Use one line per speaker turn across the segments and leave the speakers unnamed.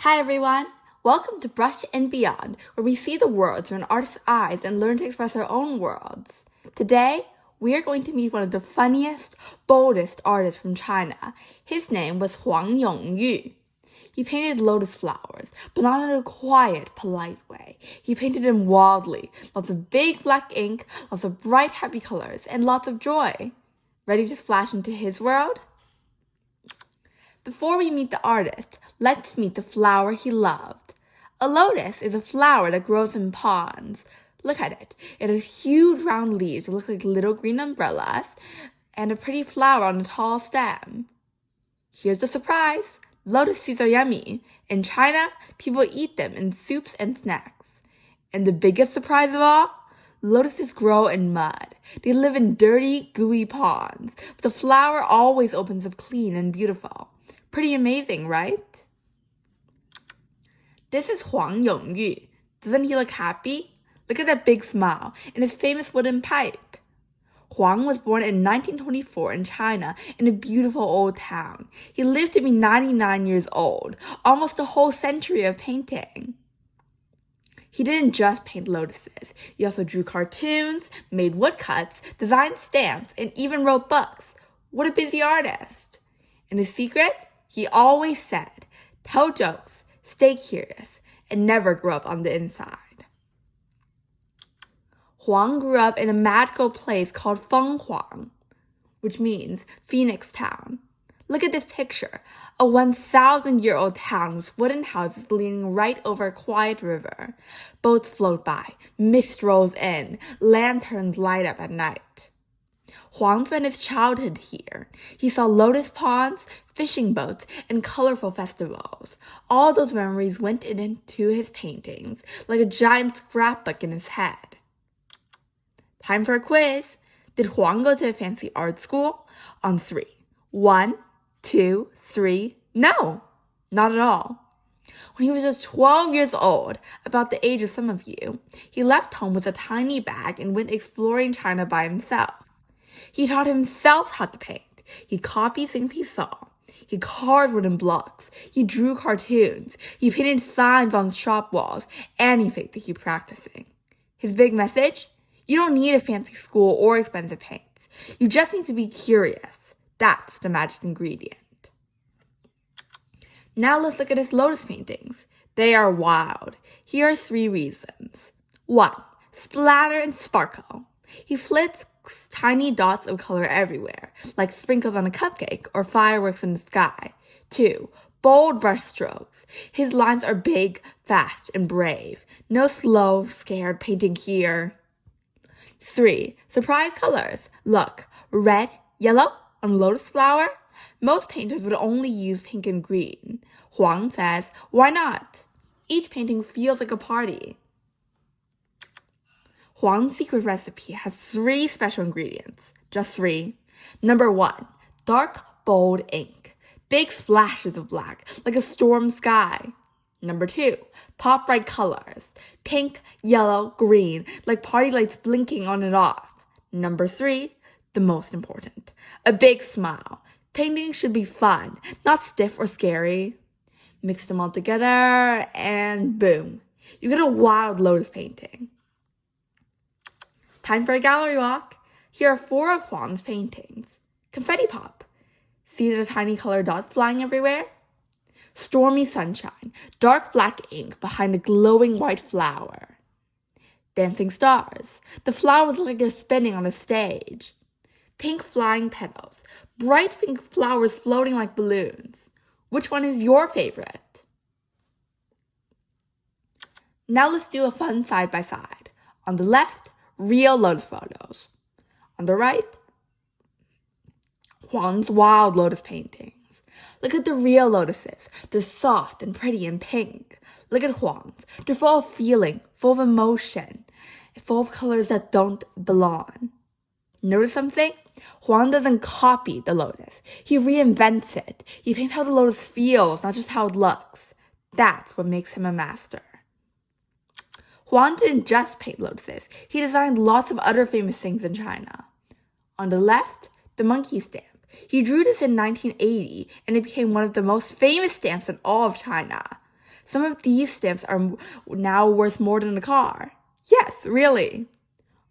Hi everyone! Welcome to Brush and Beyond, where we see the world through an artist's eyes and learn to express our own worlds. Today, we are going to meet one of the funniest, boldest artists from China. His name was Huang Yongyu. He painted lotus flowers, but not in a quiet, polite way. He painted them wildly, lots of big black ink, lots of bright, happy colors, and lots of joy. Ready to splash into his world? Before we meet the artist, let's meet the flower he loved. A lotus is a flower that grows in ponds. Look at it. It has huge round leaves that look like little green umbrellas and a pretty flower on a tall stem. Here's the surprise. Lotus seeds are yummy. In China, people eat them in soups and snacks. And the biggest surprise of all? Lotuses grow in mud. They live in dirty, gooey ponds, but the flower always opens up clean and beautiful. Pretty amazing, right? This is Huang Yongyu. Doesn't he look happy? Look at that big smile and his famous wooden pipe. Huang was born in 1924 in China in a beautiful old town. He lived to be 99 years old, almost a whole century of painting. He didn't just paint lotuses. He also drew cartoons, made woodcuts, designed stamps, and even wrote books. What a busy artist! And his secret? He always said, tell jokes, stay curious, and never grow up on the inside. Huang grew up in a magical place called Fenghuang, which means Phoenix Town. Look at this picture, a 1,000-year-old town with wooden houses leaning right over a quiet river. Boats float by, mist rolls in, lanterns light up at night. Huang spent his childhood here. He saw lotus ponds, fishing boats, and colorful festivals. All those memories went into his paintings, like a giant scrapbook in his head. Time for a quiz. Did Huang go to a fancy art school? On 3. 1, 2, 3. No, not at all. When he was just 12 years old, about the age of some of you, he left home with a tiny bag and went exploring China by himself. He taught himself how to paint. He copied things he saw. He carved wooden blocks. He drew cartoons. He painted signs on shop walls. And he faked to keep practicing. His big message? You don't need a fancy school or expensive paints. You just need to be curious. That's the magic ingredient. Now let's look at his lotus paintings. They are wild. Here are 3 reasons. 1. Splatter and sparkle. He flicks tiny dots of color everywhere, like sprinkles on a cupcake or fireworks in the sky. 2. Bold brush strokes. His lines are big, fast, and brave. No slow, scared painting here. 3. Surprise colors. Look, red, yellow, on lotus flower. Most painters would only use pink and green. Huang says, why not? Each painting feels like a party. Huang's secret recipe has 3 special ingredients. Just 3. Number 1, dark, bold ink. Big splashes of black, like a storm sky. Number 2, pop bright colors. Pink, yellow, green, like party lights blinking on and off. Number 3, the most important, a big smile. Painting should be fun, not stiff or scary. Mix them all together, and boom, you get a wild lotus painting. Time for a gallery walk. Here are 4 of Huang's paintings. Confetti pop. See the tiny colored dots flying everywhere? Stormy sunshine. Dark black ink behind a glowing white flower. Dancing stars. The flowers look like they're spinning on a stage. Pink flying petals. Bright pink flowers floating like balloons. Which one is your favorite? Now let's do a fun side-by-side. On the left, real lotus photos. On the right, Huang's wild lotus paintings. Look at the real lotuses. They're soft and pretty and pink. Look at Huang's. They're full of feeling, full of emotion, full of colors that don't belong. Notice something? Huang doesn't copy the lotus. He reinvents it. He paints how the lotus feels, not just how it looks. That's what makes him a master. Huang didn't just paint lotuses. He designed lots of other famous things in China. On the left, the monkey stamp. He drew this in 1980, and it became one of the most famous stamps in all of China. Some of these stamps are now worth more than a car. Yes, really.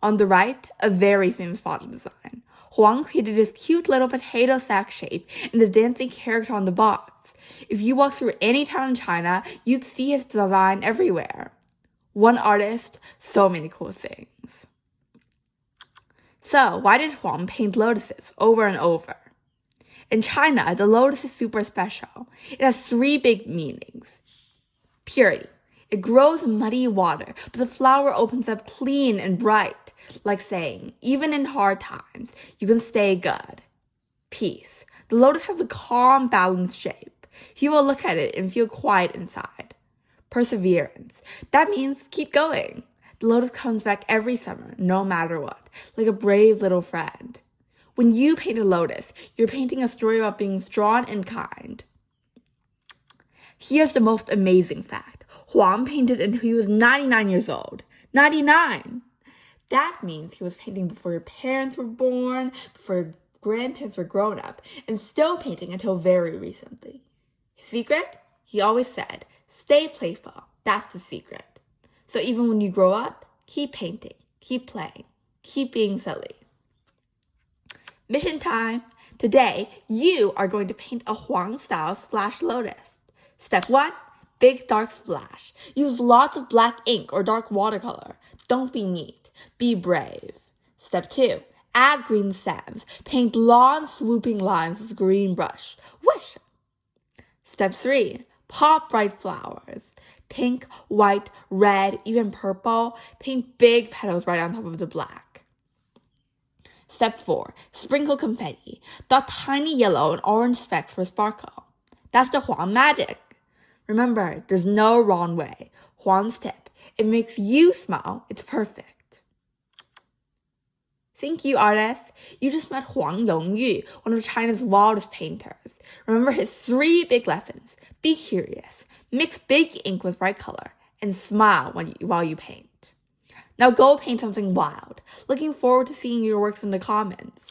On the right, a very famous bottle design. Huang created this cute little potato sack shape and the dancing character on the box. If you walk through any town in China, you'd see his design everywhere. One artist, so many cool things. So, why did Huang paint lotuses over and over? In China, the lotus is super special. It has 3 big meanings. Purity. It grows in muddy water, but the flower opens up clean and bright, like saying, even in hard times, you can stay good. Peace. The lotus has a calm, balanced shape. You will look at it and feel quiet inside. Perseverance. That means keep going. The lotus comes back every summer, no matter what, like a brave little friend. When you paint a lotus, you're painting a story about being strong and kind. Here's the most amazing fact. Huang painted until he was 99 years old. 99! That means he was painting before your parents were born, before your grandparents were grown up, and still painting until very recently. Secret? He always said, stay playful. That's the secret. So even when you grow up, keep painting, keep playing, keep being silly. Mission time! Today, you are going to paint a Huang-style splash lotus. Step 1. Big dark splash. Use lots of black ink or dark watercolor. Don't be neat. Be brave. Step 2. Add green stems. Paint long swooping lines with green brush. Whoosh! Step 3. Pop bright flowers. Pink, white, red, even purple. Paint big petals right on top of the black. Step 4. Sprinkle confetti. Dot tiny yellow and orange specks for sparkle. That's the Huang magic. Remember, there's no wrong way. Huang's tip. It makes you smile. It's perfect. Thank you, artists. You just met Huang Yongyu, one of China's wildest painters. Remember his 3 big lessons. Be curious. Mix big ink with bright color. And smile while you paint. Now go paint something wild. Looking forward to seeing your works in the comments.